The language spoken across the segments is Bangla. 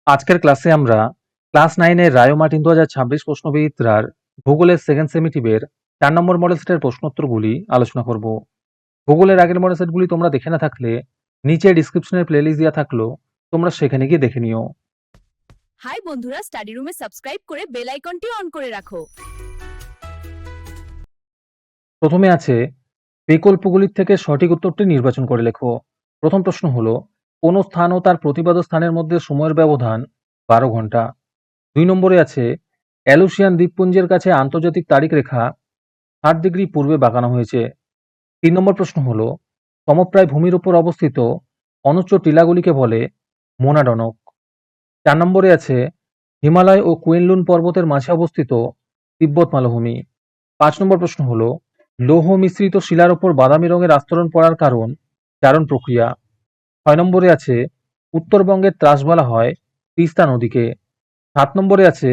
আজকের ক্লাসে আমরা ক্লাস 9 এর রায় ও মার্টিন 2026 প্রশ্নবিচিত্রার ভূগোলের সেকেন্ড সেমিটিভের 4 নম্বর মডেল সেটের প্রশ্নোত্তরগুলি আলোচনা করব। ভূগোলের আগের মডেল সেটগুলি তোমরা দেখে না থাকলে নিচে ডিসক্রিপশনের প্লেলিস্ট দেওয়া থাকলো, তোমরা সেখানে গিয়ে দেখে নিও। হাই বন্ধুরা, স্টাডি রুমে সাবস্ক্রাইব করে বেল আইকনটি অন করে রাখো। প্রথমে আছে বিকল্পগুলির থেকে সঠিক উত্তরটি নির্বাচন করে লেখো। প্রথম প্রশ্ন হলো, কোন স্থান ও তার প্রতিপাদ্য স্থানের মধ্যে সময়ের ব্যবধান 12 ঘন্টা। 2 নম্বরে আছে অ্যালুসিয়ান দ্বীপপুঞ্জের কাছে আন্তর্জাতিক তারিখ রেখা 60 ডিগ্রি পূর্বে বাঁকানো হয়েছে। 3 নম্বর প্রশ্ন হলো, সমপ্রায় ভূমির উপর অবস্থিত অনুচ্চ টিলাগুলিকে বলে মোনাডনক। 4 নম্বরে আছে হিমালয় ও কুইনলুন পর্বতের মাঝে অবস্থিত তিব্বত মালভূমি। 5 নম্বর প্রশ্ন হলো, লৌহ মিশ্রিত শিলার উপর বাদামি রঙের আস্তরণ পড়ার কারণ জারণ প্রক্রিয়া। 6 নম্বরে আছে উত্তরবঙ্গের ত্রাস বলা হয় তিস্তা নদীকে। 7 নম্বরে আছে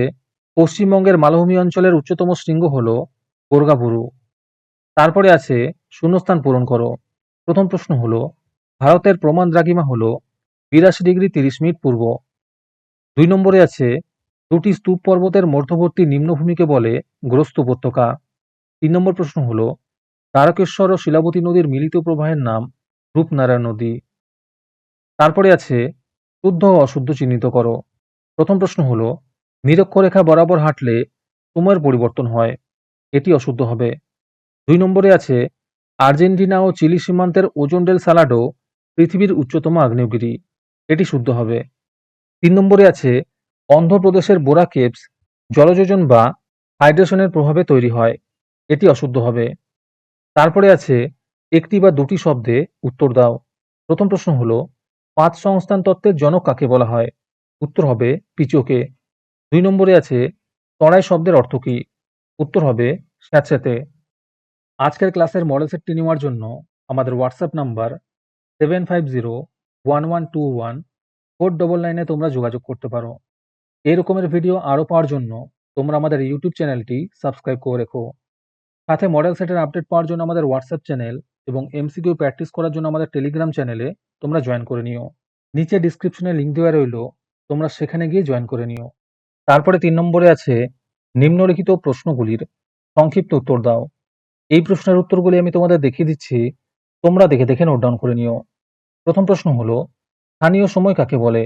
পশ্চিমবঙ্গের মালভূমি অঞ্চলের উচ্চতম শৃঙ্গ হলো গোর্গাবুরু। তারপরে আছে শূন্যস্থান পূরণ করো। প্রথম প্রশ্ন হলো, ভারতের প্রমাণ দ্রাঘিমা হলো 82 ডিগ্রি 30 মিনিট পূর্ব। 2 নম্বরে আছে দুটি স্তূপ পর্বতের মধ্যবর্তী নিম্নভূমিকে বলে গ্রস্ত উপত্যকা। 3 নম্বর প্রশ্ন হলো, তারকেশ্বর ও শিলাবতী নদীর মিলিত প্রবাহের নাম রূপনারায়ণ নদী। তারপরে আছে শুদ্ধ ও অশুদ্ধ চিহ্নিত করো। প্রথম প্রশ্ন হলো, নিরক্ষরেখা বরাবর হাঁটলে সময়ের পরিবর্তন হয়, এটি অশুদ্ধ হবে। 2 নম্বরে আছে আর্জেন্টিনা ও চিলি সীমান্তের ওজন ডেল সালাডো পৃথিবীর উচ্চতম আগ্নেয়গিরি, এটি শুদ্ধ হবে। 3 নম্বরে আছে অন্ধ্রপ্রদেশের বোরা কেভস জলযোজন বা হাইড্রেশনের প্রভাবে তৈরি হয়, এটি অশুদ্ধ হবে। তারপরে আছে একটি বা দুটি শব্দে উত্তর দাও। প্রথম প্রশ্ন হলো, 5 সংস্থান তত্ত্বের জনক কাকে বলা হয়? উত্তর হবে পিচোকে। 2 নম্বরে আছে তরাই শব্দের অর্থ কি? উত্তর হবে স্যাঁতসেঁতে। আজকের ক্লাসের মডেল সেটটি নেওয়ার জন্য আমাদের হোয়াটসঅ্যাপ নাম্বার 7501121499 তোমরা যোগাযোগ করতে পারো। এই রকমের ভিডিও আরও পাওয়ার জন্য তোমরা আমাদের ইউটিউব চ্যানেলটি সাবস্ক্রাইব করে রেখো। সাথে মডেল সেটের আপডেট পাওয়ার জন্য আমাদের হোয়াটসঅ্যাপ চ্যানেল এবং এমসিকিউ প্র্যাকটিস করার জন্য আমাদের টেলিগ্রাম চ্যানেলে তোমরা জয়েন করে নিও। নিচে ডিসক্রিপশনে লিঙ্ক দেওয়া রইল, তোমরা সেখানে গিয়ে জয়েন করে নিও। তারপরে 3 নম্বরে আছে নিম্নলিখিত প্রশ্নগুলির সংক্ষিপ্ত উত্তর দাও। এই প্রশ্নের উত্তরগুলি আমি তোমাদের দেখিয়ে দিচ্ছি, তোমরা দেখে দেখে নোট ডাউন করে নিও। প্রথম প্রশ্ন হলো, স্থানীয় সময় কাকে বলে?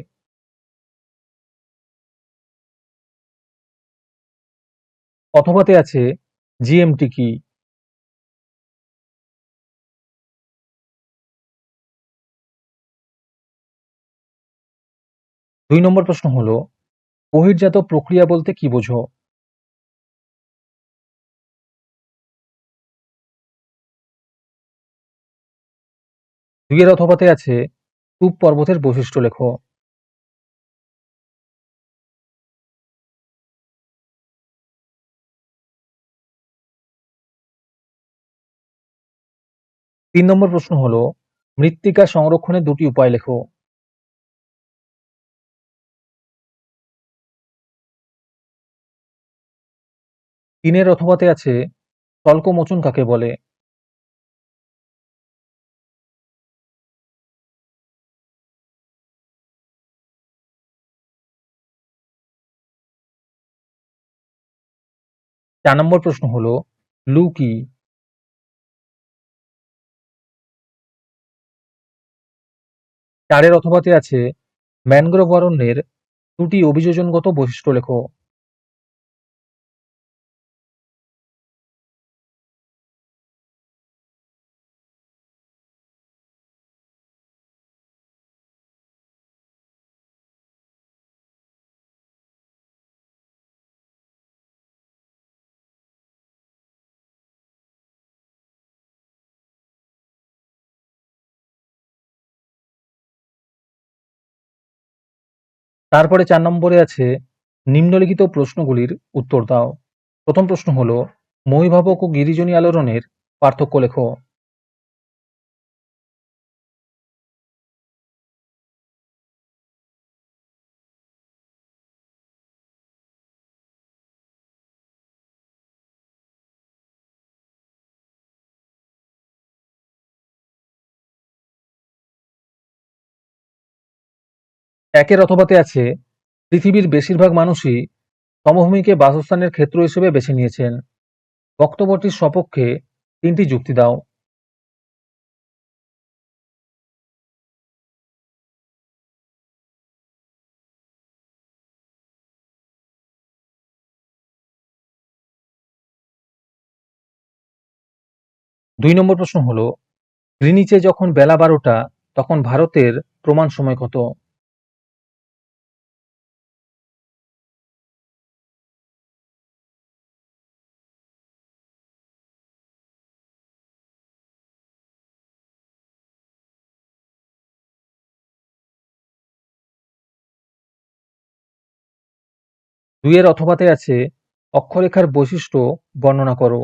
অথবাতে আছে জিএমটি কি? 2 নম্বর প্রশ্ন হলো, বহির্জাত প্রক্রিয়া বলতে কি বোঝো? দুইয়ের অথবাতে আছে স্তূপ পর্বতের বৈশিষ্ট্য লেখো। তিন নম্বর প্রশ্ন হলো, মৃত্তিকা সংরক্ষণের দুটি উপায় লেখো। তিনের অথবাতে আছে স্বল্পমোচন কাকে বলে? 4 নম্বর প্রশ্ন হলো, লু কি? 4 অথবাতে আছে ম্যানগ্রোভ অরণ্যের দুটি অভিযোজনগত বৈশিষ্ট্য লেখো। তারপরে 4 নম্বরে আছে নিম্নলিখিত প্রশ্নগুলির উত্তর দাও। প্রথম প্রশ্ন হলো, মহীভাবক ও গিরিজনী আলোড়নের পার্থক্য লেখো। একের অথবাতে আছে পৃথিবীর বেশিরভাগ মানুষই সমভূমিকে বাসস্থানের ক্ষেত্র হিসেবে বেছে নিয়েছেন। বক্তব্যটির সপক্ষে 3টি যুক্তি দাও। দুই নম্বর প্রশ্ন হলো, গ্রিনিচে যখন বেলা 12টা তখন ভারতের প্রমাণ সময় কত? দুইয়ের অথবাতে আছে অক্ষরেখার বৈশিষ্ট্য বর্ণনা করো।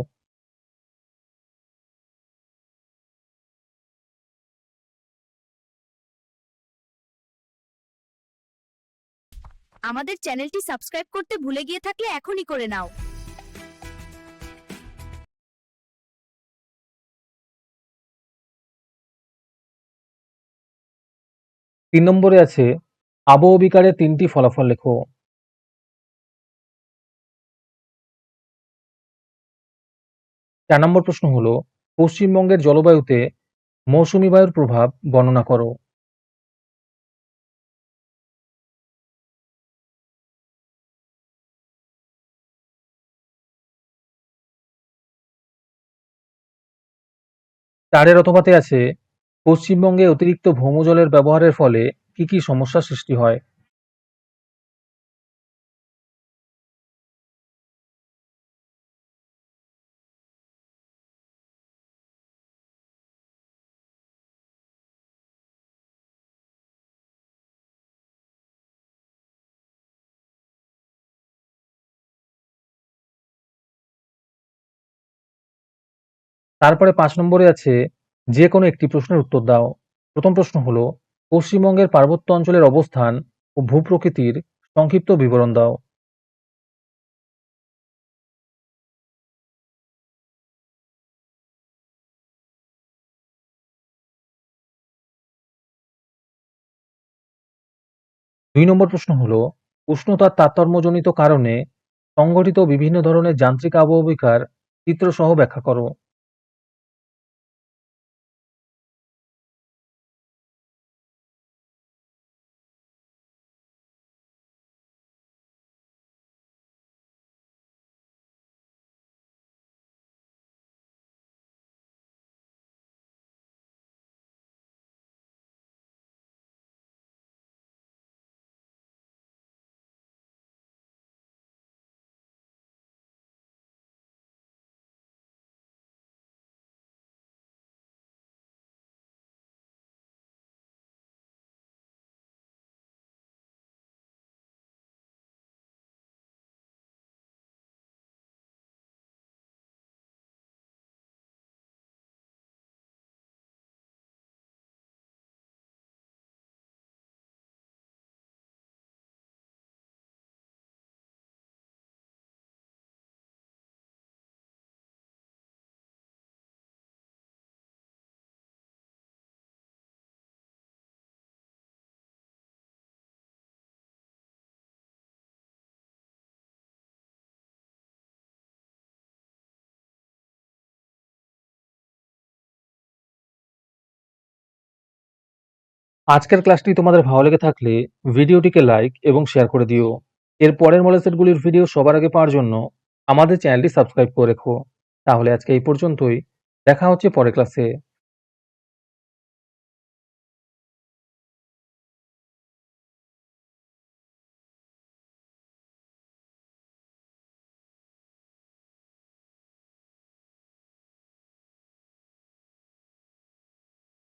আমাদের চ্যানেলটি সাবস্ক্রাইব করতে ভুলে গিয়ে থাকলে এখনই করে নাও। 3 নম্বরে আছে আবহবিকারের 3টি ফলাফল লেখো। 4 নম্বর প্রশ্ন হলো, পশ্চিমবঙ্গের জলবায়ুতে মৌসুমী বায়ুর প্রভাব বর্ণনা করো। চারের অথবাতে আছে পশ্চিমবঙ্গে অতিরিক্ত ভৌমজলের ব্যবহারের ফলে কি কি সমস্যার সৃষ্টি হয়? তারপরে 5 নম্বরে আছে যে কোনো একটি প্রশ্নের উত্তর দাও। প্রথম প্রশ্ন হলো, পশ্চিমবঙ্গের পার্বত্য অঞ্চলের অবস্থান ও ভূপ্রকৃতির সংক্ষিপ্ত বিবরণ দাও। 2 নম্বর প্রশ্ন হলো, উষ্ণতার তারতম্যজনিত কারণে সংঘটিত বিভিন্ন ধরনের যান্ত্রিক আবহবিকার চিত্রসহ ব্যাখ্যা করো। 'আজকের ক্লাসটি তোমাদের ভালো লেগে থাকলে ভিডিওটিকে লাইক এবং শেয়ার করে দিও। এর পরের মডেল সেটগুলির ভিডিও সবার আগে পাওয়ার জন্য আমাদের চ্যানেলটি সাবস্ক্রাইব করে রেখো। তাহলে আজকে এই পর্যন্তই। দেখা হচ্ছে পরের ক্লাসে।